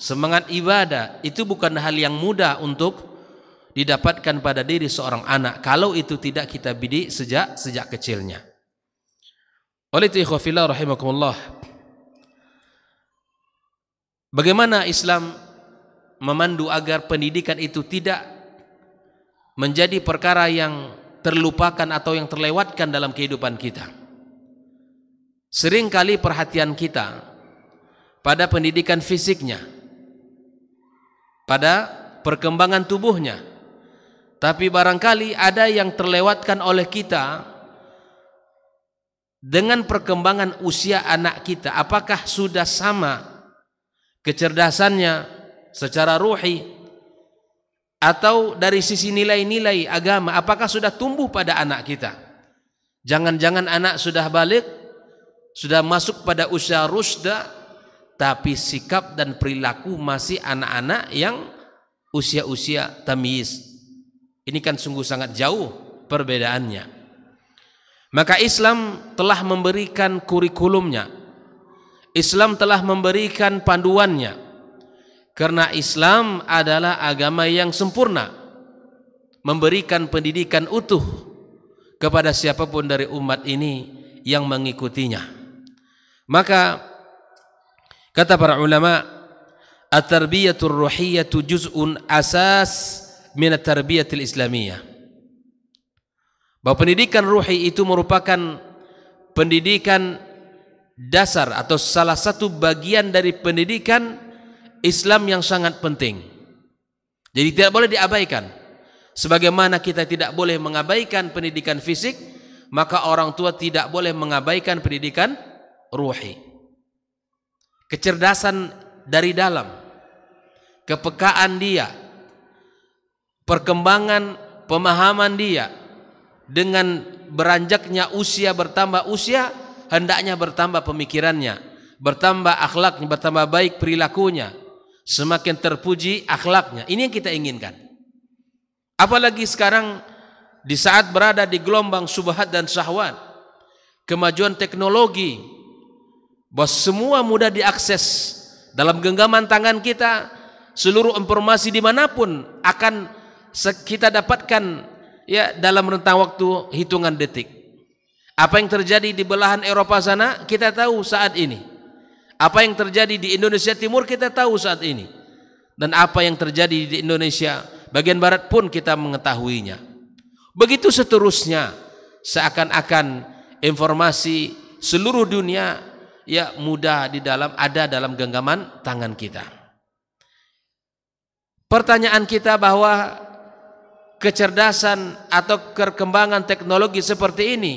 semangat ibadah itu bukan hal yang mudah untuk didapatkan pada diri seorang anak kalau itu tidak kita bidik sejak kecilnya. Oleh itu ikhwafillah rahimakumullah, bagaimana Islam memandu agar pendidikan itu tidak menjadi perkara yang terlupakan atau yang terlewatkan dalam kehidupan kita. Seringkali perhatian kita pada pendidikan fisiknya, pada perkembangan tubuhnya, tapi barangkali ada yang terlewatkan oleh kita dengan perkembangan usia anak kita. Apakah sudah sama kecerdasannya secara ruhi, atau dari sisi nilai-nilai agama, apakah sudah tumbuh pada anak kita? Jangan-jangan anak sudah balik, sudah masuk pada usia rusda, tapi sikap dan perilaku masih anak-anak yang usia-usia tamyiz. Ini kan sungguh sangat jauh perbedaannya. Maka Islam telah memberikan kurikulumnya, Islam telah memberikan panduannya, karena Islam adalah agama yang sempurna, memberikan pendidikan utuh kepada siapapun dari umat ini yang mengikutinya. Maka kata para ulama, at-tarbiyatur ruhiyyatu juz'un asas min at-tarbiyatil islamiyah, bahwa pendidikan ruhi itu merupakan pendidikan dasar atau salah satu bagian dari pendidikan Islam yang sangat penting. Jadi tidak boleh diabaikan. Sebagaimana kita tidak boleh mengabaikan pendidikan fisik, maka orang tua tidak boleh mengabaikan pendidikan ruhi. Kecerdasan dari dalam, kepekaan dia, perkembangan pemahaman dia, dengan beranjaknya usia, bertambah usia, hendaknya bertambah pemikirannya, bertambah akhlaknya, bertambah baik perilakunya, semakin terpuji akhlaknya. Ini yang kita inginkan. Apalagi sekarang di saat berada di gelombang syubhat dan syahwat, kemajuan teknologi, bahwa semua mudah diakses dalam genggaman tangan kita, seluruh informasi dimanapun akan kita dapatkan ya dalam rentang waktu hitungan detik. Apa yang terjadi di belahan Eropa sana kita tahu saat ini. Apa yang terjadi di Indonesia Timur kita tahu saat ini. Dan apa yang terjadi di Indonesia bagian barat pun kita mengetahuinya. Begitu seterusnya, seakan-akan informasi seluruh dunia ya mudah ada dalam genggaman tangan kita. Pertanyaan kita bahwa kecerdasan atau perkembangan teknologi seperti ini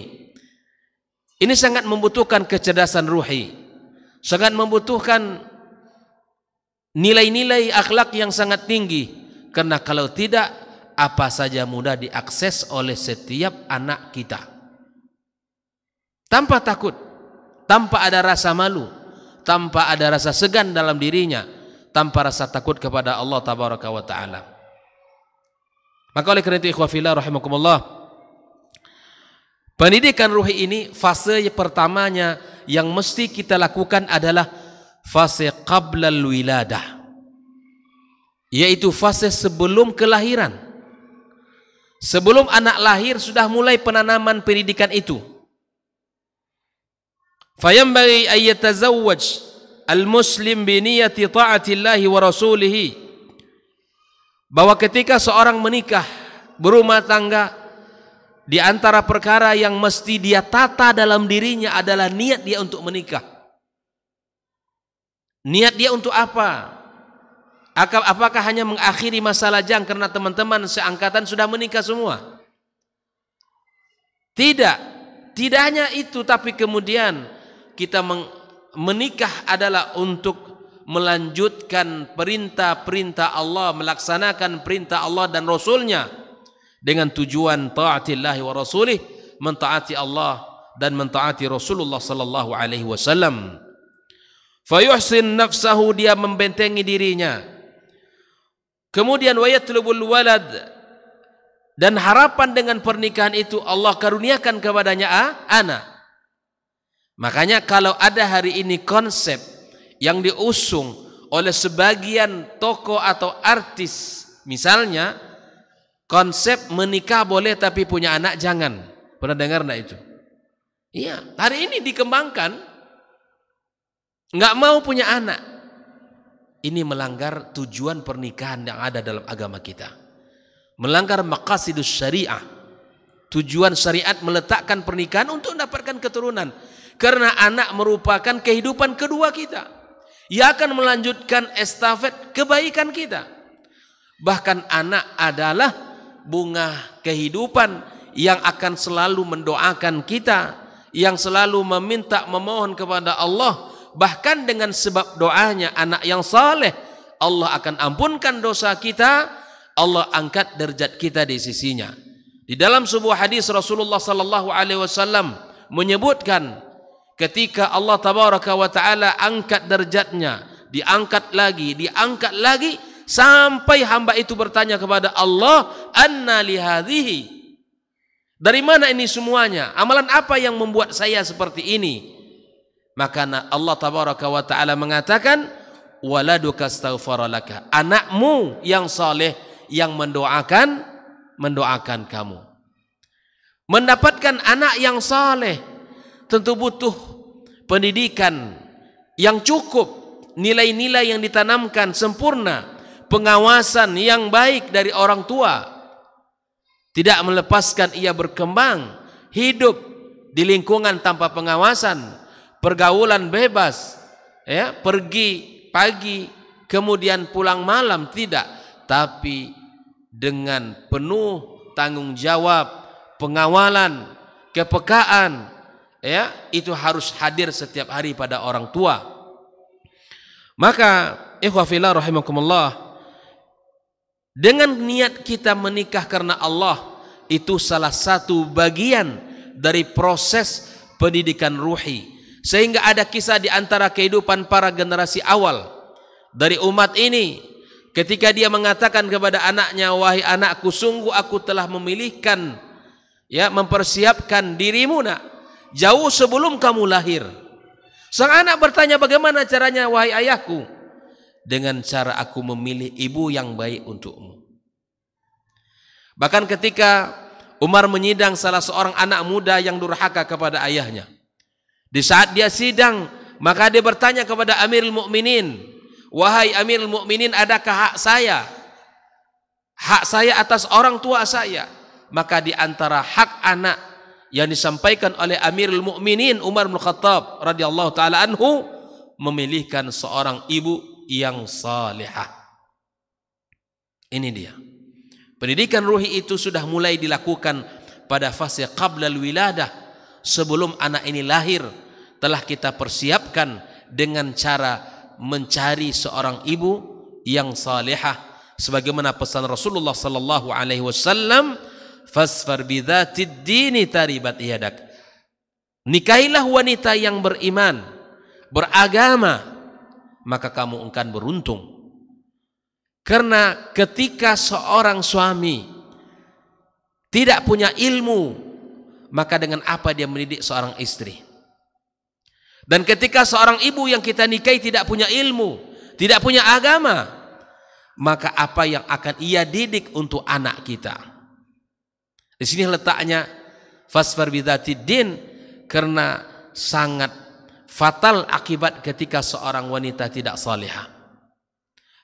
sangat membutuhkan kecerdasan ruhi, sangat membutuhkan nilai-nilai akhlak yang sangat tinggi, karena kalau tidak, apa saja mudah diakses oleh setiap anak kita tanpa takut, tanpa ada rasa malu, tanpa ada rasa segan dalam dirinya, tanpa rasa takut kepada Allah tabaraka wa ta'ala. Maka oleh karena itu ikhwafillah rahimakumullah, pendidikan ruhi ini fase pertamanya yang mesti kita lakukan adalah fase qablal wiladah, yaitu fase sebelum kelahiran. Sebelum anak lahir sudah mulai penanaman pendidikan itu. Fayambaghi an yatazawwaj al-muslim bi niyyati ta'atillahi wa rasulihi, bahwa ketika seorang menikah, berumah tangga, di antara perkara yang mesti dia tata dalam dirinya adalah niat dia untuk menikah. Niat dia untuk apa? Apakah hanya mengakhiri masa lajang karena teman-teman seangkatan sudah menikah semua? Tidak. Tidak hanya itu, tapi kemudian kita menikah adalah untuk melanjutkan perintah-perintah Allah, melaksanakan perintah Allah dan Rasulnya dengan tujuan ta'atillahi wa rasulih, mentaati Allah dan mentaati Rasulullah sallallahu alaihi wasallam. Fayuhsin nafsahu, dia membentengi dirinya. Kemudian wayatlubul walad, dan harapan dengan pernikahan itu Allah karuniakan kepadanya anak. Makanya kalau ada hari ini konsep yang diusung oleh sebagian tokoh atau artis. Misalnya konsep menikah boleh tapi punya anak jangan. Pernah dengar enggak itu? Iya, hari ini dikembangkan. Enggak mau punya anak. Ini melanggar tujuan pernikahan yang ada dalam agama kita. Melanggar maqasidus syariah. Tujuan syariat meletakkan pernikahan untuk mendapatkan keturunan. Karena anak merupakan kehidupan kedua kita. Ia akan melanjutkan estafet kebaikan kita. Bahkan anak adalah bunga kehidupan yang akan selalu mendoakan kita, yang selalu meminta memohon kepada Allah. Bahkan dengan sebab doanya anak yang saleh, Allah akan ampunkan dosa kita, Allah angkat derajat kita di sisinya. Di dalam sebuah hadis Rasulullah sallallahu alaihi wasallam menyebutkan ketika Allah tabaraka wa taala angkat derajatnya, diangkat lagi sampai hamba itu bertanya kepada Allah, anna li hadhihi, dari mana ini semuanya? Amalan apa yang membuat saya seperti ini? Maka Allah tabaraka wa taala mengatakan, waladuka astaghfara laka, anakmu yang saleh yang mendoakan kamu. Mendapatkan anak yang saleh tentu butuh pendidikan yang cukup, nilai-nilai yang ditanamkan sempurna, pengawasan yang baik dari orang tua. Tidak melepaskan ia berkembang, hidup di lingkungan tanpa pengawasan, pergaulan bebas, ya, pergi pagi kemudian pulang malam, tidak, tapi dengan penuh tanggung jawab, pengawalan, kepekaan, ya, itu harus hadir setiap hari pada orang tua. Maka ikhwah fillah rahimakumullah, dengan niat kita menikah karena Allah, itu salah satu bagian dari proses pendidikan ruhi. Sehingga ada kisah di antara kehidupan para generasi awal dari umat ini, ketika dia mengatakan kepada anaknya, wahai anakku, sungguh aku telah memilihkan, ya, mempersiapkan dirimu nak, jauh sebelum kamu lahir. Sang anak bertanya, bagaimana caranya wahai ayahku? Dengan cara aku memilih ibu yang baik untukmu. Bahkan ketika Umar menyidang salah seorang anak muda yang durhaka kepada ayahnya, di saat dia sidang, maka dia bertanya kepada Amirul Mukminin, wahai Amirul Mukminin, adakah hak saya? Hak saya atas orang tua saya. Maka di antara hak anak yang disampaikan oleh Amirul Mukminin Umar bin Khattab radhiyallahu taala anhu, memilihkan seorang ibu yang salihah. Ini dia. Pendidikan ruhi itu sudah mulai dilakukan pada fase qabla al-wiladah, sebelum anak ini lahir. Telah kita persiapkan dengan cara mencari seorang ibu yang salihah, sebagaimana pesan Rasulullah sallallahu alaihi wasallam, fasfar bidzatid dini taribat yadak. Nikahilah wanita yang beriman, beragama, maka kamu akan beruntung. Karena ketika seorang suami tidak punya ilmu, maka dengan apa dia mendidik seorang istri? Dan ketika seorang ibu yang kita nikahi tidak punya ilmu, tidak punya agama, maka apa yang akan ia didik untuk anak kita? Di sini letaknya fasfar bidzatid din, karena sangat fatal akibat ketika seorang wanita tidak salihah.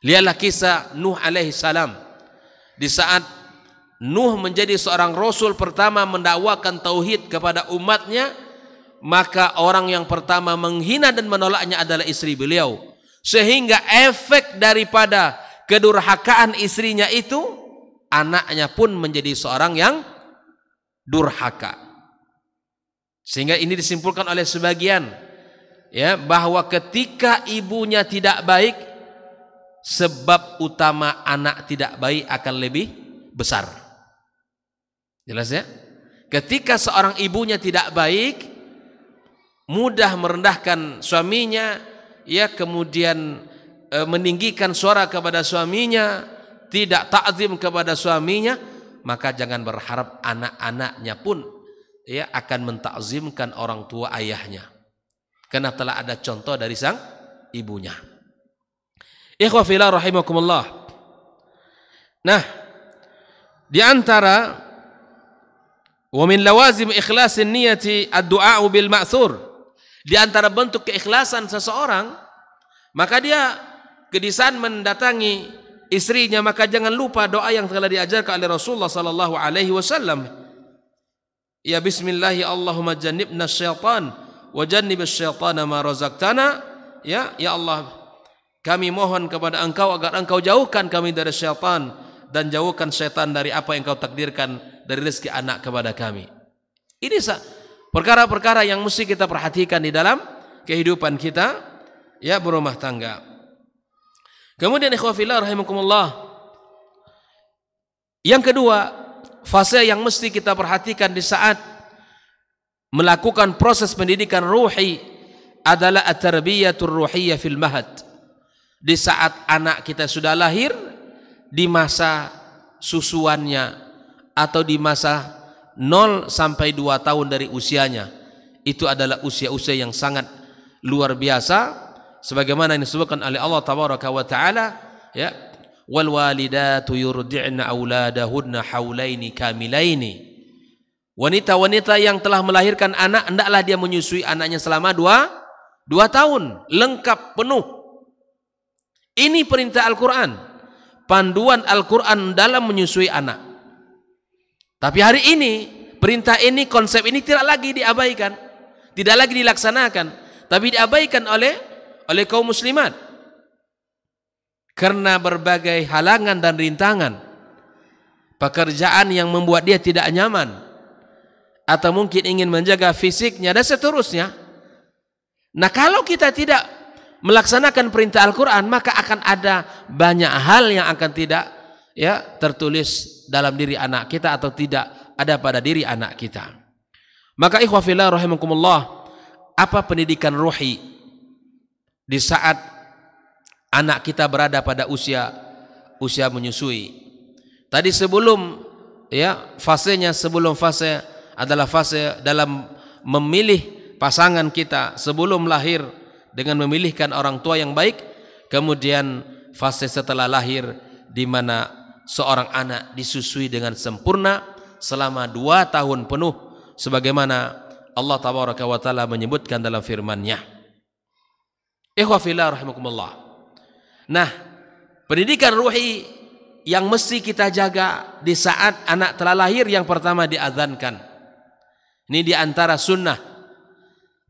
Lihatlah kisah Nuh alaihi salam. Di saat Nuh menjadi seorang rasul pertama mendakwakan tauhid kepada umatnya, maka orang yang pertama menghina dan menolaknya adalah istri beliau. Sehingga efek daripada kedurhakaan istrinya itu, anaknya pun menjadi seorang yang durhaka. Sehingga ini disimpulkan oleh sebagian, ya, bahwa ketika ibunya tidak baik, sebab utama anak tidak baik akan lebih besar. Jelas ya? Ketika seorang ibunya tidak baik, mudah merendahkan suaminya, ya, kemudian meninggikan suara kepada suaminya, tidak ta'zim kepada suaminya, maka jangan berharap anak-anaknya pun, ya, akan mentakzimkan orang tua ayahnya, karena telah ada contoh dari sang ibunya. Ikhwah fillah rahimakumullah. Nah, di antara wa min lawazim ikhlasin niyati ad-du'a bil ma'thur, di antara bentuk keikhlasan seseorang, maka dia kedisan mendatangi istrinya, maka jangan lupa doa yang telah diajarkan oleh Rasulullah sallallahu alaihi wasallam. Ya bismillahi Allahumma jannibna syaitan wa jannibas syaitana ma razaqtana. Ya Allah, kami mohon kepada Engkau agar Engkau jauhkan kami dari syaitan dan jauhkan syaitan dari apa yang Engkau takdirkan dari rezeki anak kepada kami. Ini perkara-perkara yang mesti kita perhatikan di dalam kehidupan kita, ya, berumah tangga. Kemudian ikhwah fillah rahimakumullah, yang kedua, fase yang mesti kita perhatikan di saat melakukan proses pendidikan ruhi adalah at-tarbiyatur ruhiyah fil mahad. Di saat anak kita sudah lahir, di masa susuannya atau di masa 0 sampai 2 tahun dari usianya, itu adalah usia-usia yang sangat luar biasa, sebagaimana yang disebutkan oleh Allah tabaraka wa taala, ya, wal walidatu yurdi'na auladahunna haulaini kamilaini. Wanita-wanita yang telah melahirkan anak, hendaklah dia menyusui anaknya selama 2 tahun lengkap penuh. Ini perintah Al-Quran, panduan Al-Quran dalam menyusui anak. Tapi hari ini perintah ini, konsep ini tidak lagi diabaikan, tidak lagi dilaksanakan, tapi diabaikan oleh kaum muslimat karena berbagai halangan dan rintangan, pekerjaan yang membuat dia tidak nyaman, atau mungkin ingin menjaga fisiknya dan seterusnya. Nah, kalau kita tidak melaksanakan perintah Al-Quran, maka akan ada banyak hal yang akan tidak, ya, tertulis dalam diri anak kita atau tidak ada pada diri anak kita. Maka ikhwah fillah rahimakumullah, apa pendidikan ruhi di saat anak kita berada pada usia menyusui? Tadi sebelum, ya, fasenya sebelum fase adalah fase dalam memilih pasangan kita sebelum lahir dengan memilihkan orang tua yang baik. Kemudian fase setelah lahir, di mana seorang anak disusui dengan sempurna selama 2 tahun penuh, sebagaimana Allah tabaraka wa taala menyebutkan dalam firman-Nya. Ikhwah fillah rahimakumullah. Nah, pendidikan ruhi yang mesti kita jaga di saat anak telah lahir, yang pertama diazankan. Ini di antara sunnah.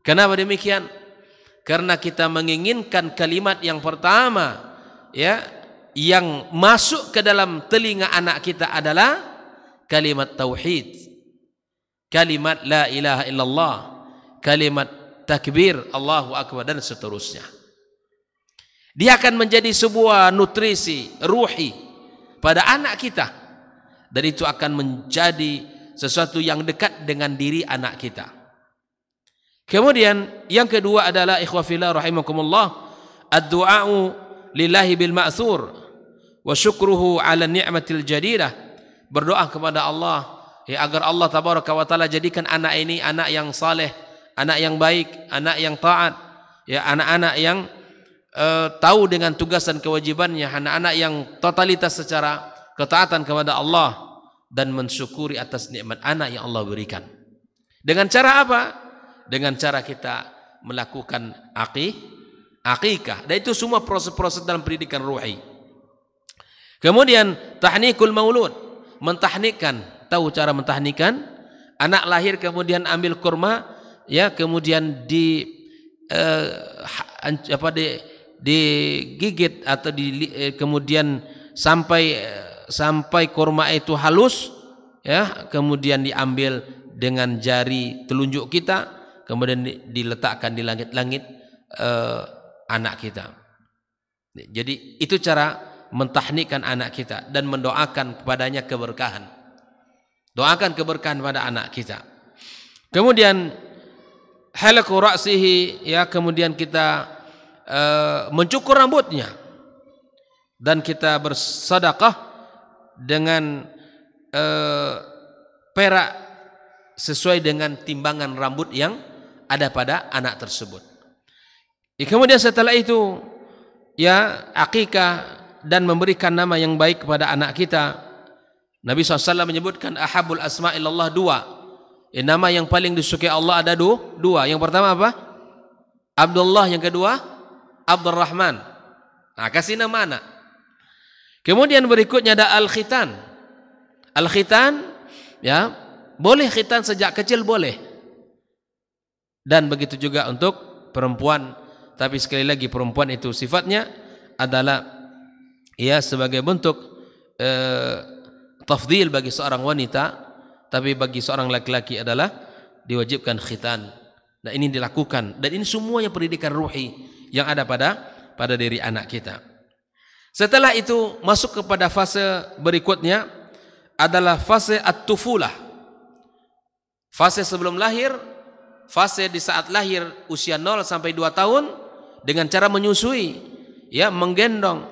Kenapa demikian? Karena kita menginginkan kalimat yang pertama, ya, yang masuk ke dalam telinga anak kita adalah kalimat tauhid, kalimat la ilaha illallah, kalimat takbir, Allahu akbar, dan seterusnya. Dia akan menjadi sebuah nutrisi ruhi pada anak kita, dan itu akan menjadi sesuatu yang dekat dengan diri anak kita. Kemudian yang kedua adalah ikhwah fillah rahimakumullah, ad-du'a'u lillahi bil ma'thur wa syukruhu 'ala ni'matil jadidah. Berdoa kepada Allah, ya, agar Allah tabaraka wa taala jadikan anak ini anak yang saleh, anak yang baik, anak yang taat, ya, anak-anak yang tahu dengan tugas dan kewajibannya, anak-anak yang totalitas secara ketaatan kepada Allah dan mensyukuri atas nikmat anak yang Allah berikan. Dengan cara apa? Dengan cara kita melakukan akikah. Dan itu semua proses-proses dalam pendidikan ruhi. Kemudian tahnikul maulud, mentahnikkan. Tahu cara mentahnikan? Anak lahir kemudian ambil kurma, ya, kemudian digigit atau kemudian sampai kurma itu halus, ya, kemudian diambil dengan jari telunjuk kita, kemudian diletakkan di langit-langit anak kita. Jadi itu cara mentahnikkan anak kita dan mendoakan kepadanya keberkahan. Doakan keberkahan pada anak kita. Kemudian halaqu ra'sihi, ya, kemudian kita mencukur rambutnya dan kita bersedekah dengan perak sesuai dengan timbangan rambut yang ada pada anak tersebut. Kemudian setelah itu ya akikah dan memberikan nama yang baik kepada anak kita. Nabi SAW menyebutkan ahabul asma ilallah dua. Nama yang paling disukai Allah ada dua. Yang pertama apa? Abdullah. Yang kedua Abdurrahman. Nah, kasih nama anak. Kemudian berikutnya ada al-khitan. Al-khitan, ya, boleh khitan sejak kecil boleh. Dan begitu juga untuk perempuan. Tapi sekali lagi perempuan itu sifatnya adalah ya sebagai bentuk tafdhil bagi seorang wanita, tapi bagi seorang laki-laki adalah diwajibkan khitan. Nah, ini dilakukan dan ini semuanya pendidikan ruhi yang ada pada diri anak kita. Setelah itu masuk kepada fase berikutnya adalah fase at-tufulah. Fase sebelum lahir, fase di saat lahir usia 0 sampai 2 tahun dengan cara menyusui, ya, menggendong,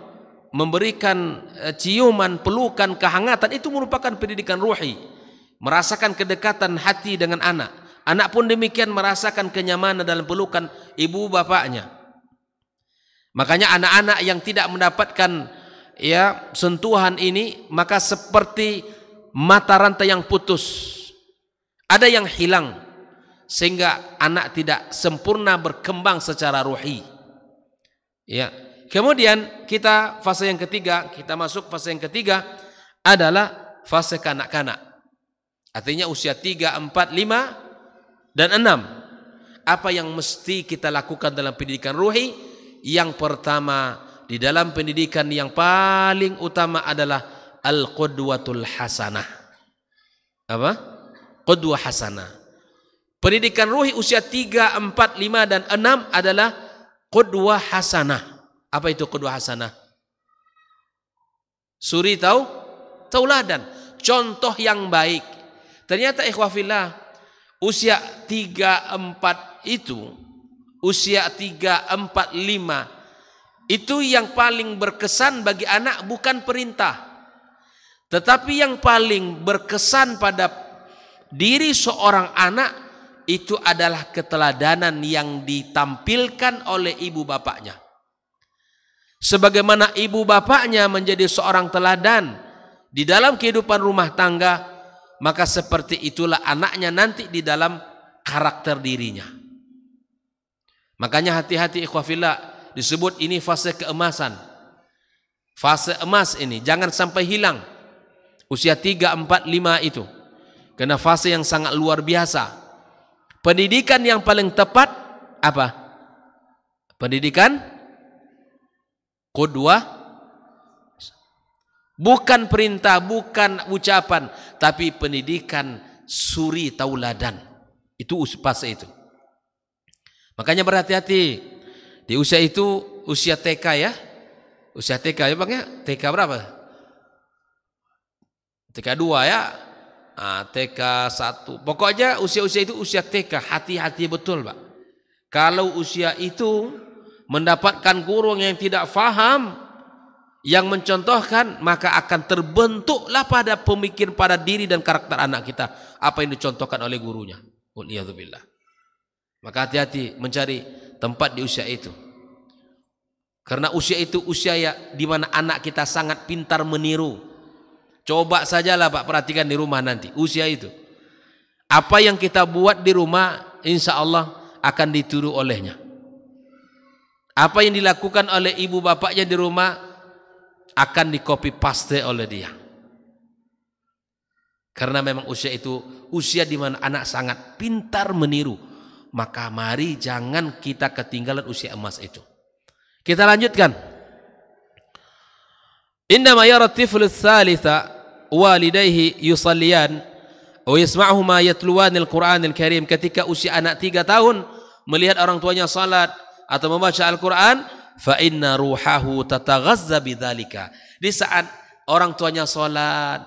memberikan ciuman, pelukan, kehangatan, itu merupakan pendidikan ruhi. Merasakan kedekatan hati dengan anak. Anak pun demikian merasakan kenyamanan dalam pelukan ibu bapaknya. Makanya anak-anak yang tidak mendapatkan ya sentuhan ini maka seperti mata rantai yang putus. Ada yang hilang sehingga anak tidak sempurna berkembang secara ruhi. Ya. Kemudian kita fase yang ketiga, kita masuk fase yang ketiga adalah fase kanak-kanak. Artinya usia 3, 4, 5 dan 6. Apa yang mesti kita lakukan dalam pendidikan ruhi? Yang pertama, di dalam pendidikan yang paling utama adalah al-qudwatul hasanah. Apa? Qudwah hasanah. Pendidikan ruhi usia 3, 4, 5 dan 6 adalah qudwah hasanah. Apa itu qudwah hasanah? Suri tauladan, contoh yang baik. Ternyata ikhwafillah, usia 3, 4 itu, usia 3, 4, 5 itu yang paling berkesan bagi anak bukan perintah. Tetapi yang paling berkesan pada diri seorang anak itu adalah keteladanan yang ditampilkan oleh ibu bapaknya. Sebagaimana ibu bapaknya menjadi seorang teladan di dalam kehidupan rumah tangga, maka seperti itulah anaknya nanti di dalam karakter dirinya. Makanya hati-hati ikhwafillah, disebut ini fase keemasan. Fase emas ini jangan sampai hilang. Usia 3, 4, 5 itu. Karena fase yang sangat luar biasa. Pendidikan yang paling tepat apa? Pendidikan qudwah, bukan perintah, bukan ucapan, tapi pendidikan suri tauladan. Itu fase itu. Makanya berhati-hati di usia itu, usia TK ya. Usia TK ya Bang ya. TK berapa? TK 2 ya. TK 1. Pokoknya usia-usia itu usia TK. Hati-hati betul Pak. Kalau usia itu mendapatkan guru yang tidak faham, yang mencontohkan, maka akan terbentuklah pada pemikiran, pada diri dan karakter anak kita apa yang dicontohkan oleh gurunya. Waliyadzubillah. Maka hati-hati mencari tempat di usia itu. Karena usia itu usia ya di mana anak kita sangat pintar meniru. Coba sajalah Pak, perhatikan di rumah nanti usia itu. Apa yang kita buat di rumah insya Allah akan ditiru olehnya. Apa yang dilakukan oleh ibu bapaknya di rumah akan di copy paste oleh dia. Karena memang usia itu usia di mana anak sangat pintar meniru. Maka mari jangan kita ketinggalan usia emas itu. Kita lanjutkan. Indama yara tiflu tsalitsa walidayhi yusalliyan wa yasma'uhuma yatluwanil Qur'anil Karim. Ketika usia anak 3 tahun melihat orang tuanya salat atau membaca Al-Quran, fa inna ruhahu tataghazza bidzalika. Di saat orang tuanya salat,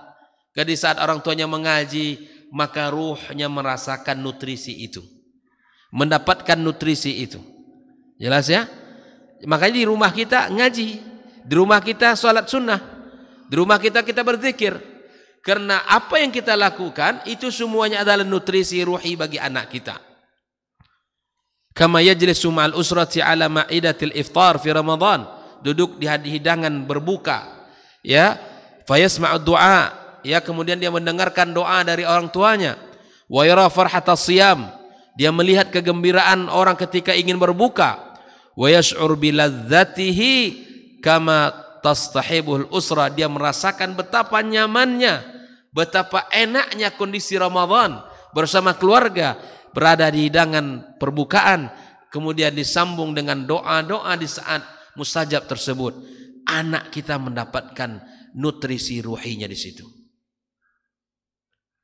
di saat orang tuanya mengaji, maka ruhnya merasakan nutrisi itu, mendapatkan nutrisi itu. Jelas ya? Makanya di rumah kita ngaji, di rumah kita salat sunnah, di rumah kita berzikir. Karena apa yang kita lakukan itu semuanya adalah nutrisi ruhi bagi anak kita. Kama yajlisu ma'al usrati ala ma'idatil iftar fi Ramadan. duduk di hidangan berbuka, ya, fayasma'u du'a, ya, kemudian dia mendengarkan doa dari orang tuanya, wa yara farhatas siyam, dia melihat kegembiraan orang ketika ingin berbuka, wa yash'ur biladzatihi kama tastahibul usra, dia merasakan betapa nyamannya, betapa enaknya kondisi Ramadan bersama keluarga, berada di hidangan perbukaan, kemudian disambung dengan doa-doa di saat mustajab tersebut. Anak kita mendapatkan nutrisi ruhinya di situ.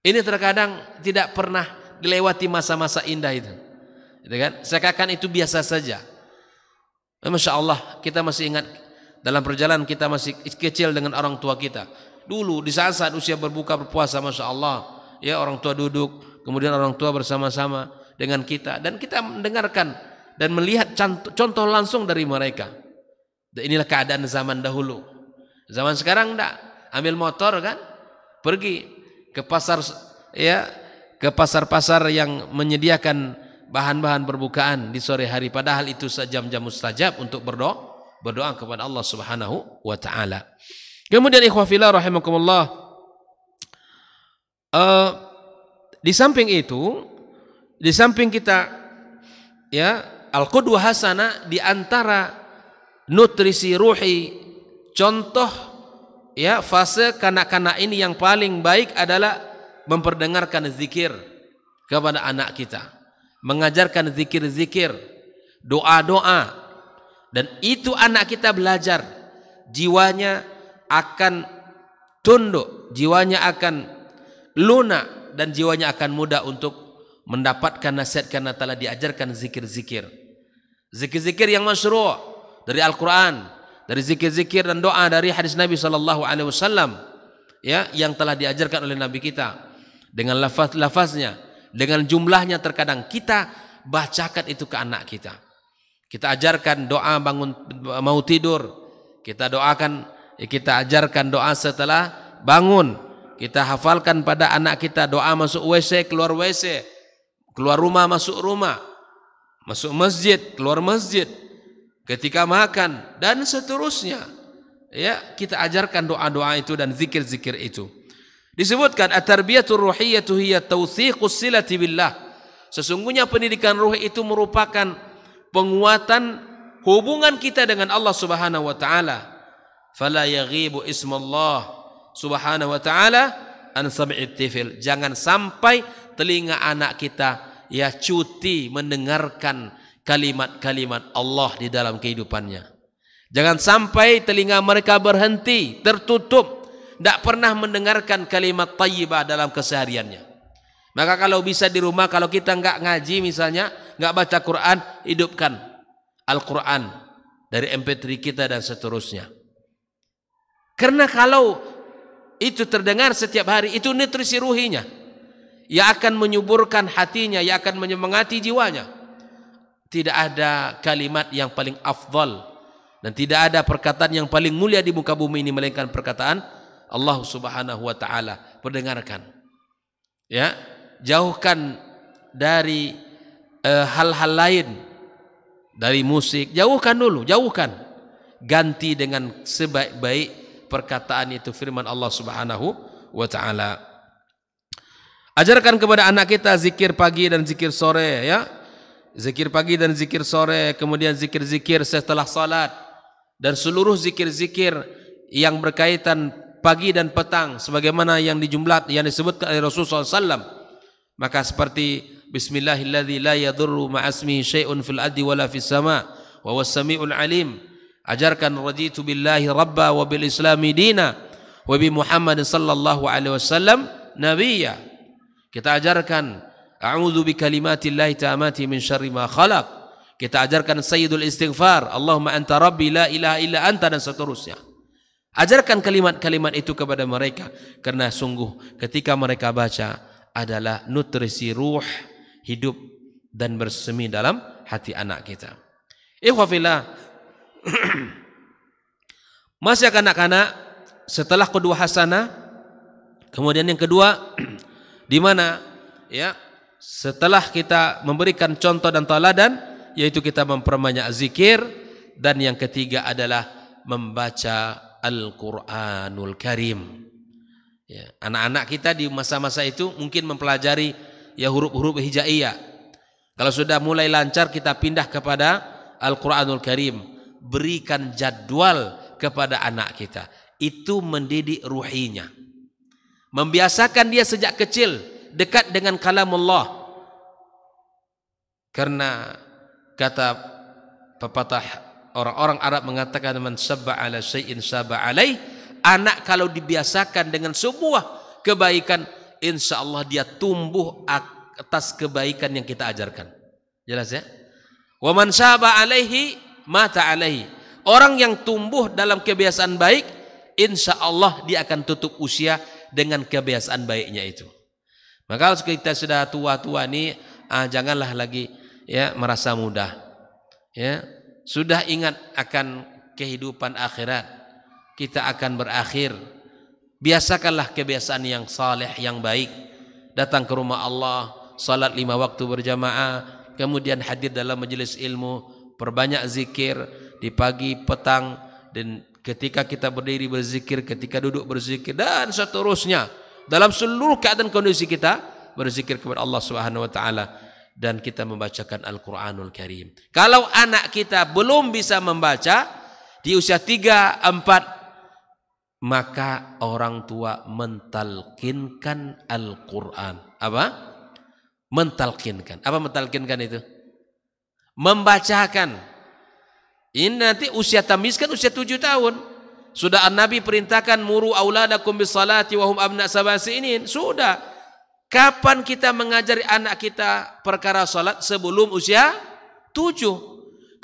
Ini terkadang tidak pernah dilewati masa-masa indah itu. Gitu kan? Seakan itu biasa saja. Masya Allah, kita masih ingat dalam perjalanan kita masih kecil dengan orang tua kita. Dulu di saat-saat usia berbuka berpuasa, Masya Allah, ya, orang tua duduk, kemudian orang tua bersama-sama dengan kita, dan kita mendengarkan dan melihat contoh langsung dari mereka. Dan inilah keadaan zaman dahulu. Zaman sekarang enggak, ambil motor kan, pergi ke pasar, ya, ke pasar-pasar yang menyediakan bahan-bahan berbukaan di sore hari, padahal itu jam-jam mustajab untuk berdoa kepada Allah Subhanahu wa taala. Kemudian ikhwah fillah rahimakumullah, di samping itu, di samping kita, ya, al-qudwah hasanah, di antara nutrisi ruhi, contoh, ya, fase kanak-kanak ini yang paling baik adalah memperdengarkan zikir kepada anak kita, mengajarkan zikir-zikir, doa-doa, dan itu anak kita belajar, jiwanya akan tunduk, jiwanya akan lunak, dan jiwanya akan mudah untuk mendapatkan nasihat karena telah diajarkan zikir-zikir. Zikir-zikir yang masyru' dari Al-Quran, dari zikir-zikir dan doa dari hadis Nabi SAW, ya, yang telah diajarkan oleh Nabi kita, dengan lafaz-lafaznya, dengan jumlahnya. Terkadang kita bacakan itu ke anak kita. Kita ajarkan doa bangun mau tidur, kita doakan, kita ajarkan doa setelah bangun, kita hafalkan pada anak kita doa masuk WC, keluar WC, keluar rumah, masuk rumah, masuk masjid, keluar masjid, ketika makan, dan seterusnya. Ya, kita ajarkan doa-doa itu dan zikir-zikir itu. Disebutkan at-tarbiyatur ruhiyyatu hiya tawthiqus silati billah. Sesungguhnya pendidikan ruh itu merupakan penguatan hubungan kita dengan Allah Subhanahu wa taala. Fala yaghibu ismallah Subhanahu wa taala an sam'it tifil. Jangan sampai telinga anak kita, ya, cuti mendengarkan kalimat-kalimat Allah di dalam kehidupannya. Jangan sampai telinga mereka berhenti, tertutup, tidak pernah mendengarkan kalimat thayyibah dalam kesehariannya. Maka kalau bisa di rumah, kalau kita enggak ngaji misalnya, enggak baca Quran, hidupkan Al-Quran dari MP3 kita dan seterusnya. Karena kalau itu terdengar setiap hari, itu nutrisi ruhinya, ia akan menyuburkan hatinya, ia akan menyemangati jiwanya. Tidak ada kalimat yang paling afdal dan tidak ada perkataan yang paling mulia di muka bumi ini melainkan perkataan Allah Subhanahu wa taala. Perdengarkan, ya, jauhkan dari hal-hal lain, dari musik, jauhkan dulu, jauhkan, ganti dengan sebaik-baik perkataan itu firman Allah Subhanahu wa taala. Ajarkan kepada anak kita zikir pagi dan zikir sore, ya. Zikir pagi dan zikir sore, kemudian zikir-zikir setelah salat, dan seluruh zikir-zikir yang berkaitan pagi dan petang sebagaimana yang disebutkan oleh Rasulullah SAW. Maka seperti bismillahilladzi la yadurru ma'asmihi syai'un fil ardi wala fis sama' wa huwas samiul alim. Ajarkan raditu billahi rabba wa bil islami dina wa bi Muhammad sallallahu alaihi wasallam nabiyya. Kita ajarkan a'udzu bi kalimatillahi taamati min syarri ma khalaq. Kita ajarkan sayyidul istighfar, Allahumma anta rabbi la ilaha illa anta, dan seterusnya. Ajarkan kalimat-kalimat itu kepada mereka, karena sungguh ketika mereka baca adalah nutrisi ruh hidup dan bersemi dalam hati anak kita. Ikhwah fillah, masih kanak-kanak, setelah qudwah hasanah, kemudian yang kedua, di mana, ya, setelah kita memberikan contoh dan teladan, yaitu kita memperbanyak zikir, dan yang ketiga adalah membaca Al-Quranul Karim. Ya, anak-anak kita di masa-masa itu mungkin mempelajari ya huruf-huruf hijaiyah. Kalau sudah mulai lancar kita pindah kepada Al-Quranul Karim. Berikan jadwal kepada anak kita. Itu mendidik ruhinya. Membiasakan dia sejak kecil dekat dengan kalamullah. Karena kata pepatah orang-orang Arab mengatakan man sabba ala syai'in sabba alaih. Anak kalau dibiasakan dengan sebuah kebaikan, insya Allah dia tumbuh atas kebaikan yang kita ajarkan. Jelas ya? Wa man sabba alaihi mata alaihi. Orang yang tumbuh dalam kebiasaan baik, insya Allah dia akan tutup usia dengan kebiasaan baiknya itu. Maka kalau kita sudah tua-tua nih, janganlah lagi ya merasa muda. Ya, sudah ingat akan kehidupan akhirat. Kita akan berakhir. Biasakanlah kebiasaan yang saleh, yang baik. Datang ke rumah Allah, salat 5 waktu berjamaah, kemudian hadir dalam majelis ilmu, perbanyak zikir di pagi, petang, dan ketika kita berdiri berzikir, ketika duduk berzikir, dan seterusnya. Dalam seluruh keadaan kondisi kita berzikir kepada Allah Subhanahu wa taala, dan kita membacakan Al-Quranul Karim. Kalau anak kita belum bisa membaca di usia 3, 4, maka orang tua mentalkinkan Al-Quran. Apa? Mentalkinkan. Apa mentalkinkan itu? Membacakan. Ini nanti usia tamyiz kan usia 7 tahun. Sudah Nabi perintahkan muru auladakum bis salati wa hum abna sab'a sinin. Sudah. Kapan kita mengajari anak kita perkara salat? Sebelum usia 7.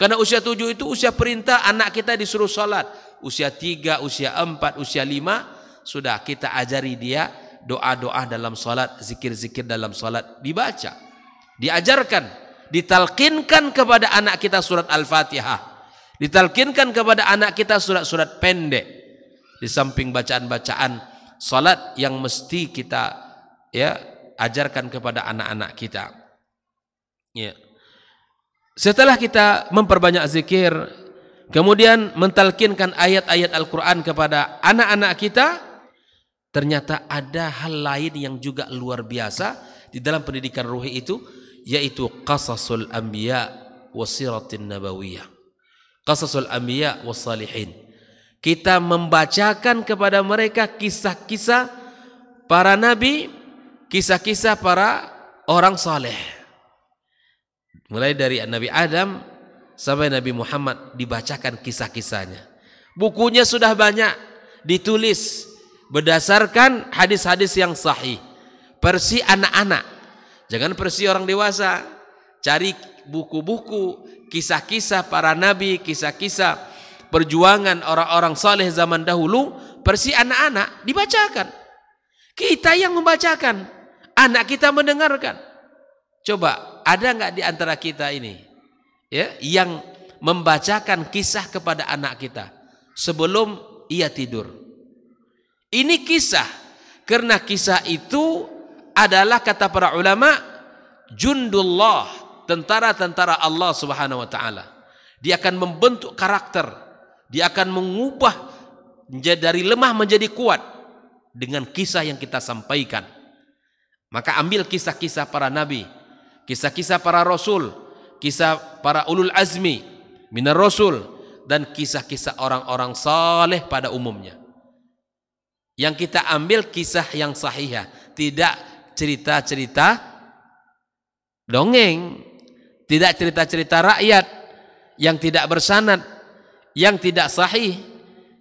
Karena usia 7 itu usia perintah anak kita disuruh salat. Usia 3, usia 4, usia 5 sudah kita ajari dia doa-doa dalam salat, zikir-zikir dalam salat dibaca, diajarkan, ditalkinkan kepada anak kita surat Al-Fatihah, ditalkinkan kepada anak kita surat-surat pendek, di samping bacaan-bacaan salat yang mesti kita ya ajarkan kepada anak-anak kita. Ya. Setelah kita memperbanyak zikir, kemudian mentalkinkan ayat-ayat Al-Quran kepada anak-anak kita, ternyata ada hal lain yang juga luar biasa di dalam pendidikan ruhi itu, yaitu qasasul anbiya wasiratin nabawiyah. Qasasul anbiya wassalihin. Kita membacakan kepada mereka kisah-kisah para nabi, kisah-kisah para orang saleh. Mulai dari Nabi Adam sampai Nabi Muhammad dibacakan kisah-kisahnya. Bukunya sudah banyak ditulis berdasarkan hadis-hadis yang sahih. Versi anak-anak. Jangan versi orang dewasa. Cari buku-buku kisah-kisah para nabi, kisah-kisah perjuangan orang-orang saleh zaman dahulu, versi anak-anak dibacakan. Kita yang membacakan, anak kita mendengarkan. Coba, ada enggak di antara kita ini ya, yang membacakan kisah kepada anak kita sebelum ia tidur? Ini kisah, karena kisah itu adalah kata para ulama jundullah, tentara-tentara Allah Subhanahu wa taala. Dia akan membentuk karakter, dia akan mengubah dari lemah menjadi kuat dengan kisah yang kita sampaikan. Maka ambil kisah-kisah para nabi, kisah-kisah para rasul, kisah para ulul azmi minar rasul, dan kisah-kisah orang-orang saleh pada umumnya. Yang kita ambil kisah yang sahihah, tidak cerita-cerita dongeng, tidak cerita-cerita rakyat yang tidak bersanad, yang tidak sahih,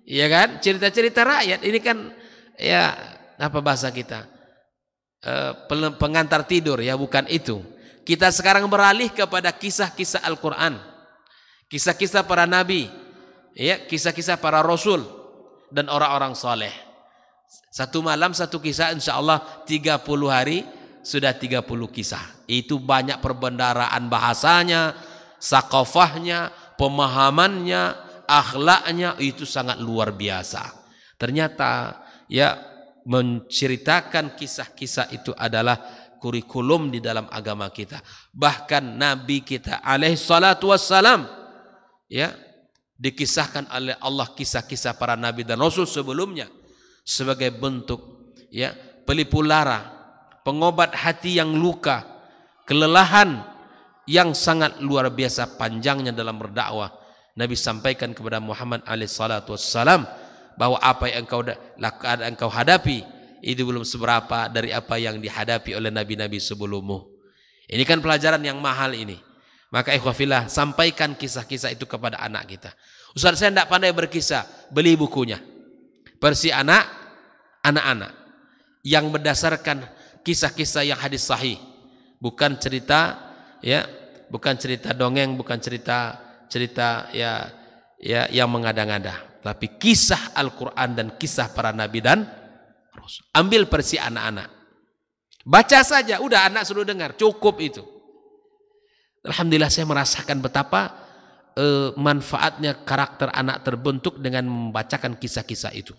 ya kan? Cerita-cerita rakyat ini kan ya apa bahasa kita? Pengantar tidur, ya, bukan itu. Kita sekarang beralih kepada kisah-kisah Al-Quran, kisah-kisah para nabi, ya, kisah-kisah para rasul dan orang-orang saleh. Satu malam satu kisah, insya Allah 30 hari sudah 30 kisah. Itu banyak perbendaraan bahasanya, sakofahnya, pemahamannya, akhlaknya, itu sangat luar biasa. Ternyata ya, menceritakan kisah-kisah itu adalah kurikulum di dalam agama kita. Bahkan Nabi kita alaihi salatu wassalam ya dikisahkan oleh Allah kisah-kisah para nabi dan rasul sebelumnya sebagai bentuk ya pelipur lara, pengobat hati yang luka, kelelahan yang sangat luar biasa panjangnya dalam berdakwah. Nabi sampaikan kepada Muhammad alaihissalam bahwa apa yang engkau hadapi itu belum seberapa dari apa yang dihadapi oleh nabi-nabi sebelummu. Ini kan pelajaran yang mahal ini. Maka ikhwafillah, sampaikan kisah-kisah itu kepada anak kita. Ustaz, saya tidak pandai berkisah, beli bukunya. Versi anak-anak yang berdasarkan kisah-kisah yang hadis sahih, bukan cerita ya, bukan cerita dongeng, bukan cerita ya yang mengada-ngada, tapi kisah Al-Qur'an dan kisah para nabi dan rasul. Ambil versi anak-anak. Baca saja, udah anak suruh dengar, cukup itu. Alhamdulillah saya merasakan betapa manfaatnya karakter anak terbentuk dengan membacakan kisah-kisah itu.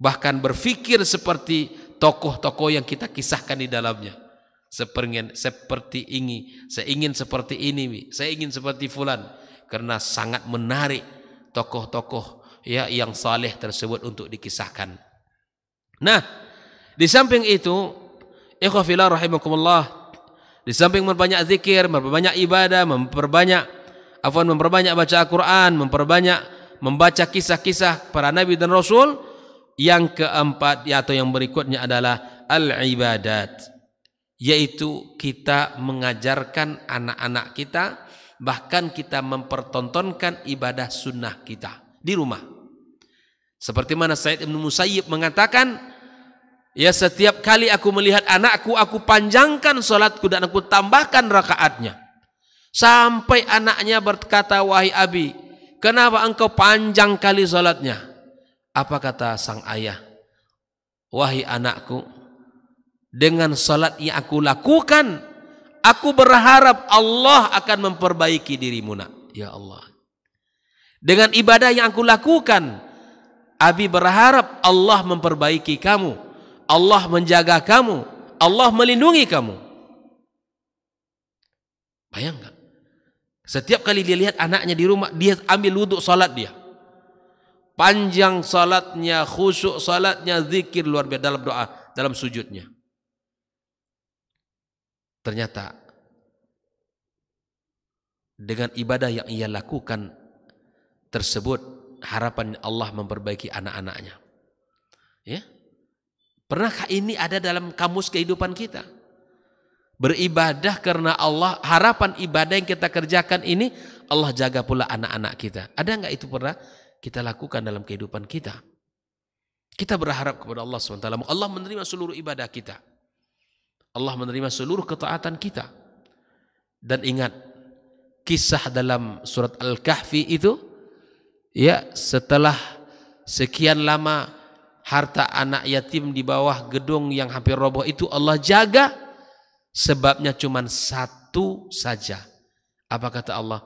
Bahkan berpikir seperti tokoh-tokoh yang kita kisahkan di dalamnya. Seperti ini, saya ingin seperti ini, saya ingin seperti fulan. Karena sangat menarik tokoh-tokoh ya yang saleh tersebut untuk dikisahkan. Nah, di samping itu, ikhwafillah rahimakumullah, di samping memperbanyak zikir, memperbanyak ibadah, memperbanyak baca Al-Quran, memperbanyak membaca kisah-kisah para nabi dan rasul, yang keempat atau yang berikutnya adalah al-ibadat, yaitu kita mengajarkan anak-anak kita, bahkan kita mempertontonkan ibadah sunnah kita di rumah. Seperti mana Sa'id bin Musayyib mengatakan, ya setiap kali aku melihat anakku, aku panjangkan salatku dan aku tambahkan rakaatnya. Sampai anaknya berkata, wahai abi, kenapa engkau panjang kali salatnya? Apa kata sang ayah? Wahai anakku, dengan salat yang aku lakukan, aku berharap Allah akan memperbaiki dirimu nak. Ya Allah. Dengan ibadah yang aku lakukan, abi berharap Allah memperbaiki kamu, Allah menjaga kamu, Allah melindungi kamu. Bayangkan, setiap kali dia lihat anaknya di rumah, dia ambil wuduk salat dia. Panjang salatnya, khusyuk salatnya, zikir luar biasa dalam doa, dalam sujudnya. Ternyata dengan ibadah yang ia lakukan tersebut, harapan Allah memperbaiki anak-anaknya. Ya. Pernahkah ini ada dalam kamus kehidupan kita? Beribadah karena Allah, harapan ibadah yang kita kerjakan ini Allah jaga pula anak-anak kita. Ada enggak itu pernah kita lakukan dalam kehidupan kita? Kita berharap kepada Allah SWT, Allah menerima seluruh ibadah kita, Allah menerima seluruh ketaatan kita. Dan ingat kisah dalam surat Al-Kahfi itu, ya, setelah sekian lama harta anak yatim di bawah gedung yang hampir roboh itu Allah jaga, sebabnya cuma satu saja. Apa kata Allah?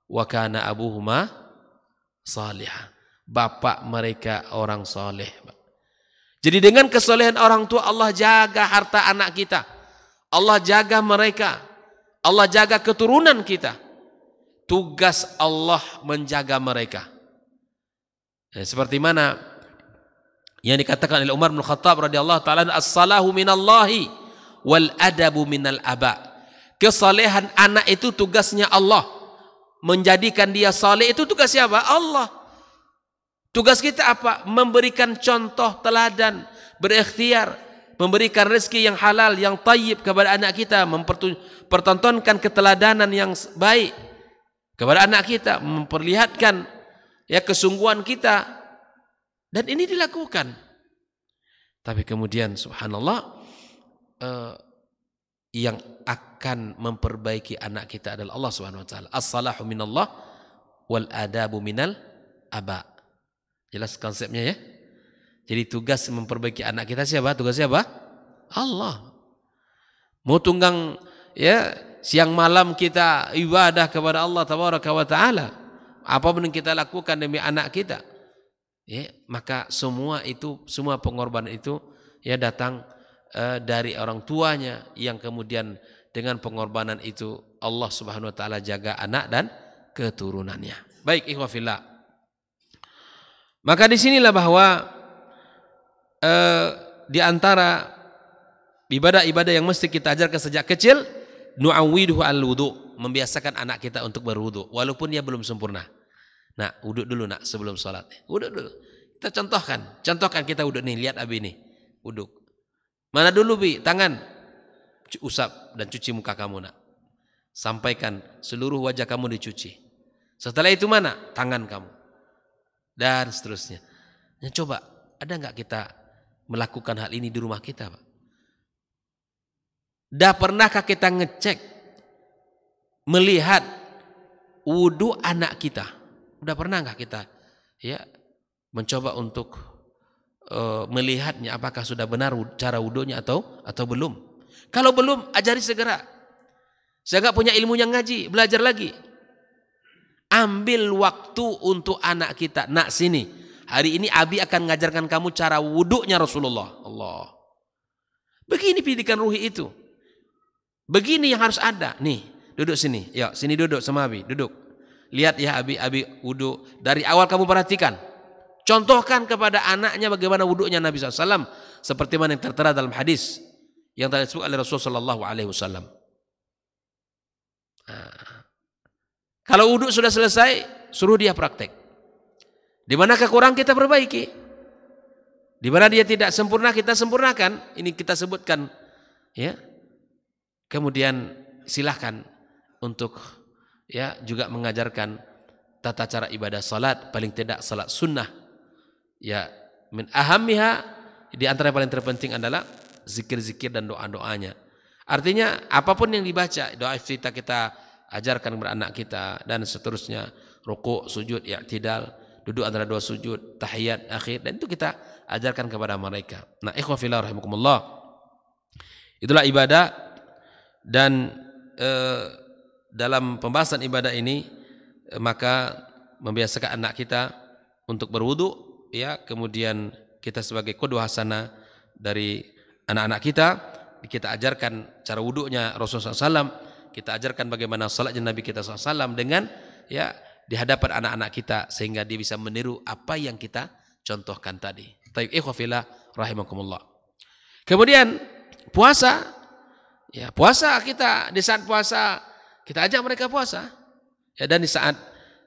Wa kana abuhuma salihah. Bapak mereka orang soleh. Jadi dengan kesolehan orang tua Allah jaga harta anak kita, Allah jaga mereka, Allah jaga keturunan kita. Tugas Allah menjaga mereka. Seperti mana yang dikatakan oleh Umar bin Khattab radhiyallahu taala, as-salahu minallahi wal adabu minal aba. Kesalehan anak itu tugasnya Allah. Menjadikan dia saleh itu tugas siapa? Allah. Tugas kita apa? Memberikan contoh teladan, berikhtiar, memberikan rezeki yang halal, yang tayyib kepada anak kita, mempertontonkan keteladanan yang baik kepada anak kita, memperlihatkan ya kesungguhan kita. Dan ini dilakukan. Tapi kemudian subhanallah, yang akan memperbaiki anak kita adalah Allah Subhanahu wa taala. As-salahu minallah wal adabu minal aba. Jelas konsepnya ya? Jadi tugas memperbaiki anak kita siapa? Tugas siapa? Allah. Mau tunggang ya siang malam kita ibadah kepada Allah tabaraka wa taala. Apa pun yang kita lakukan demi anak kita, ya, maka semua itu, semua pengorbanan itu ya datang dari orang tuanya, yang kemudian dengan pengorbanan itu Allah Subhanahu wa taala jaga anak dan keturunannya. Baik, ikhwah fillah. Maka disinilah bahwa di antara ibadah-ibadah yang mesti kita ajarkan sejak kecil, nu'awwiduhu al-wudu, membiasakan anak kita untuk berwudu walaupun dia belum sempurna. Nah, wudu dulu nak sebelum sholat. Wudu dulu. Kita contohkan kita wudu nih, lihat abi nih. Wudu. Mana dulu bi? Tangan. Usap dan cuci muka kamu nak. Sampaikan seluruh wajah kamu dicuci. Setelah itu mana? Tangan kamu. Dan seterusnya. Nah, coba, ada enggak kita melakukan hal ini di rumah kita, Pak? Dah pernahkah kita ngecek, melihat wudu anak kita? Udah pernah enggak kita ya mencoba untuk melihatnya apakah sudah benar cara wudunya atau belum? Kalau belum, ajari segera. Saya enggak punya ilmunya, ngaji, belajar lagi. Ambil waktu untuk anak kita. Nak, sini. Hari ini Abi akan mengajarkan kamu cara wudunya Rasulullah. Allah. Begini pendidikan ruhi itu. Begini yang harus ada. Nih, duduk sini. Ya, sini duduk sama Abi. Duduk. Lihat ya Abi wudu. Dari awal kamu perhatikan. Contohkan kepada anaknya bagaimana wudunya Nabi SAW. Seperti mana yang tertera dalam hadis yang telah disebut oleh Rasulullah SAW. Kalau wudu sudah selesai, suruh dia praktek. Di mana kekurangan kita perbaiki. Di mana dia tidak sempurna, kita sempurnakan. Ini kita sebutkan, ya. Kemudian silahkan untuk ya juga mengajarkan tata cara ibadah salat, paling tidak salat sunnah. Ya, min ahammiha, di antara yang paling terpenting adalah zikir-zikir dan doa-doanya. Artinya apapun yang dibaca, doa iftitah kita ajarkan kepada anak kita dan seterusnya, rukuk, sujud, i'tidal, duduk antara dua sujud, tahiyat akhir, dan itu kita ajarkan kepada mereka. Nah, ikhwah fillah rahimakumullah. Itulah ibadah, dan dalam pembahasan ibadah ini maka membiasakan anak kita untuk berwudu, ya, kemudian kita sebagai qudwah hasanah dari anak-anak kita ajarkan cara wudunya Rasulullah SAW, kita ajarkan bagaimana salatnya Nabi kita SAW dengan ya di hadapan anak-anak kita, sehingga dia bisa meniru apa yang kita contohkan tadi. Taib ikhwah fillah rahimakumullah. Kemudian puasa, ya puasa kita, di saat puasa kita ajak mereka puasa, ya, dan di saat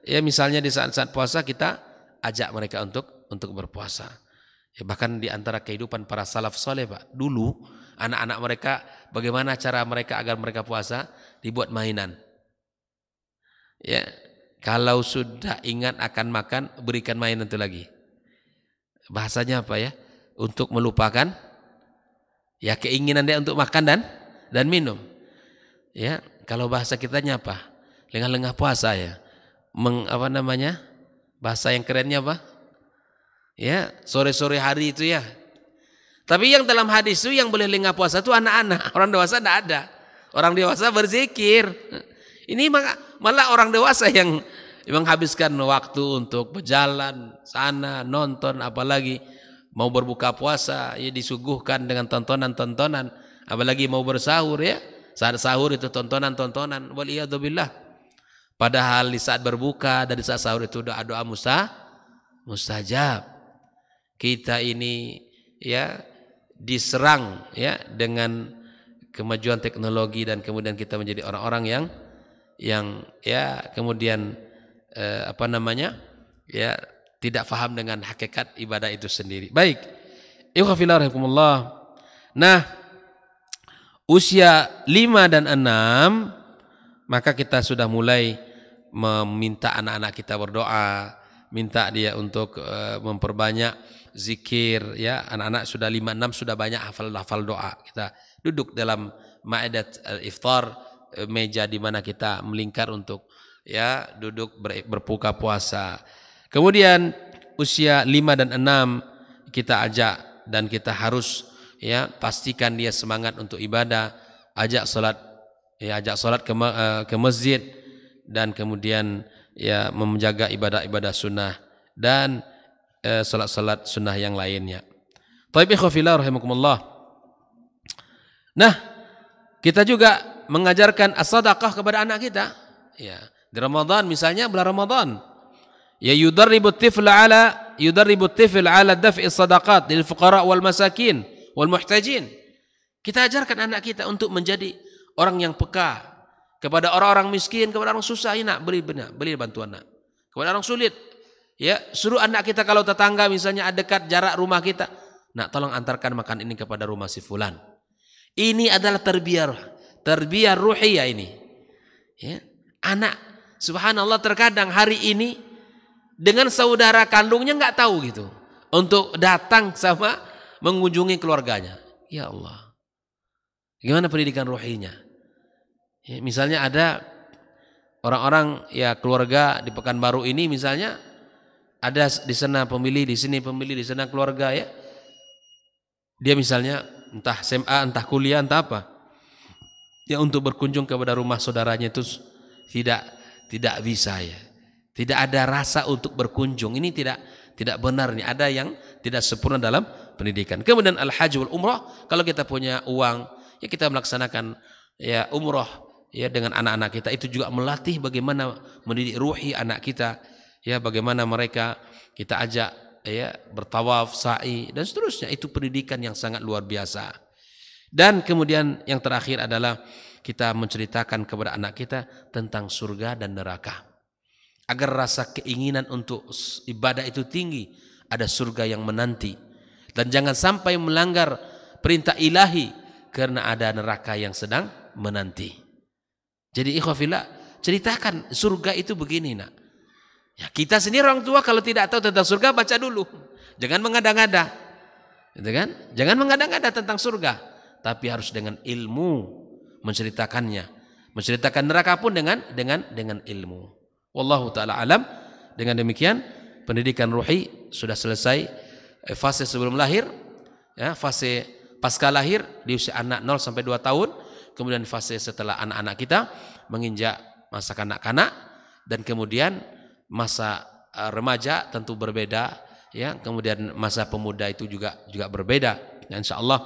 ya misalnya di saat puasa kita ajak mereka untuk berpuasa. Ya, bahkan di antara kehidupan para salaf soleh, Pak, dulu anak-anak mereka bagaimana cara mereka agar mereka puasa, dibuat mainan. Ya, kalau sudah ingat akan makan, berikan mainan itu lagi. Bahasanya apa ya? Untuk melupakan ya keinginan dia untuk makan dan minum. Ya, kalau bahasa kitanya apa? Lengah-lengah puasa ya. Apa namanya? Bahasa yang kerennya apa? Ya, sore-sore hari itu ya. Tapi yang dalam hadis itu yang boleh lengah puasa itu anak-anak. Orang dewasa tidak ada. Orang dewasa berzikir. Ini malah orang dewasa yang menghabiskan waktu untuk berjalan sana, nonton, apalagi mau berbuka puasa ya disuguhkan dengan tontonan-tontonan, apalagi mau bersahur ya. Saat sahur itu tontonan-tontonan. Waliyadzubillah. Padahal di saat berbuka dan di saat sahur itu doa-doa mustajab. Kita ini ya diserang ya dengan kemajuan teknologi, dan kemudian kita menjadi orang-orang yang ya kemudian apa namanya ya tidak faham dengan hakikat ibadah itu sendiri. Baik, ikhwah fillah rahimakumullah. Nah, usia 5 dan 6 maka kita sudah mulai meminta anak-anak kita berdoa, minta dia untuk memperbanyak zikir ya. Anak-anak sudah 5-6 sudah banyak hafal doa. Kita duduk dalam ma'idat iftar, meja di mana kita melingkar untuk ya duduk berbuka puasa. Kemudian usia 5 dan 6 kita ajak, dan kita harus ya pastikan dia semangat untuk ibadah, ajak salat ke masjid, dan kemudian ya menjaga ibadah-ibadah sunnah dan salat-salat sunnah yang lainnya. Taib ikhwah fillah rahimakumullah. Nah, kita juga mengajarkan as-sadaqah kepada anak kita. Ya, di Ramadan misalnya, bulan Ramadan Ya yudarribu at-tifl ala daf'i sadaqat lil fuqara wal masakin wal muhtajin. Kita ajarkan anak kita untuk menjadi orang yang peka kepada orang-orang miskin, kepada orang susah. Nak beri bantuan nak. Kepada orang sulit, ya suruh anak kita kalau tetangga misalnya dekat jarak rumah kita, nak tolong antarkan makan ini kepada rumah si fulan. Ini adalah tarbiyah ruhiyah ini. Ya. Anak, subhanallah terkadang hari ini dengan saudara kandungnya nggak tahu gitu untuk datang sama mengunjungi keluarganya. Ya Allah, gimana pendidikan ruhinya? Ya, misalnya ada orang-orang ya keluarga di Pekanbaru ini misalnya ada di sana pemilih, di sini pemilih, di sana keluarga ya. Dia misalnya entah SMA, entah kuliah, entah apa. Ya untuk berkunjung kepada rumah saudaranya itu tidak bisa ya. Tidak ada rasa untuk berkunjung. Ini tidak benar nih. Ada yang tidak sempurna dalam pendidikan. Kemudian al-hajj wal umrah, kalau kita punya uang, ya kita melaksanakan ya umrah ya dengan anak-anak kita. Itu juga melatih bagaimana mendidik ruhi anak kita. Ya bagaimana mereka kita ajak ya bertawaf, sa'i dan seterusnya. Itu pendidikan yang sangat luar biasa. Dan kemudian yang terakhir adalah kita menceritakan kepada anak kita tentang surga dan neraka. Agar rasa keinginan untuk ibadah itu tinggi, ada surga yang menanti. Dan jangan sampai melanggar perintah ilahi karena ada neraka yang sedang menanti. Jadi ikhwafillah, ceritakan surga itu begini nak. Ya, kita sendiri orang tua kalau tidak tahu tentang surga baca dulu. Jangan mengada-ngada. Gitu kan? Jangan mengada-ngada tentang surga, tapi harus dengan ilmu menceritakannya. Menceritakan neraka pun dengan ilmu. Wallahu ta'ala alam. Dengan demikian pendidikan ruhi sudah selesai fase sebelum lahir ya, fase pasca lahir di usia anak 0 sampai 2 tahun, kemudian fase setelah anak-anak kita menginjak masa kanak-kanak, dan kemudian masa remaja tentu berbeda ya, kemudian masa pemuda itu juga berbeda. Ya, insyaallah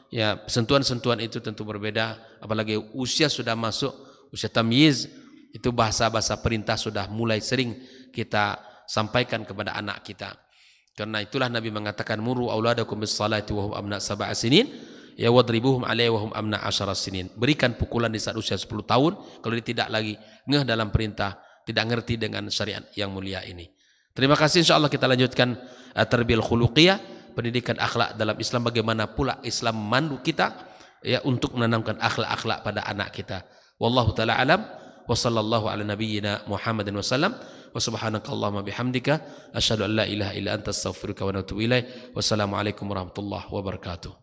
ya sentuhan-sentuhan itu tentu berbeda, apalagi usia sudah masuk usia tamyiz. Itu bahasa-bahasa perintah sudah mulai sering kita sampaikan kepada anak kita. Karena itulah Nabi mengatakan muru auladakum bis salati wa hum abna 7 sinin ya wadribuhum alaiha wa hum abna 10 sinin. Berikan pukulan di saat usia 10 tahun kalau dia tidak lagi ngeh dalam perintah, tidak ngerti dengan syariat yang mulia ini. Terima kasih, insyaallah kita lanjutkan tarbiyah khuluqiyah, pendidikan akhlak dalam Islam, bagaimana pula Islam memandu kita ya untuk menanamkan akhlak-akhlak pada anak kita. Wallahu taala alam. Wa sallallahu ala nabiyyina Muhammadin wasallam wa subhanakallahumma bihamdika asyhadu an la ilaha illa anta astaghfiruka wa atubu ilaik. Wassalamu alaikum warahmatullahi wabarakatuh.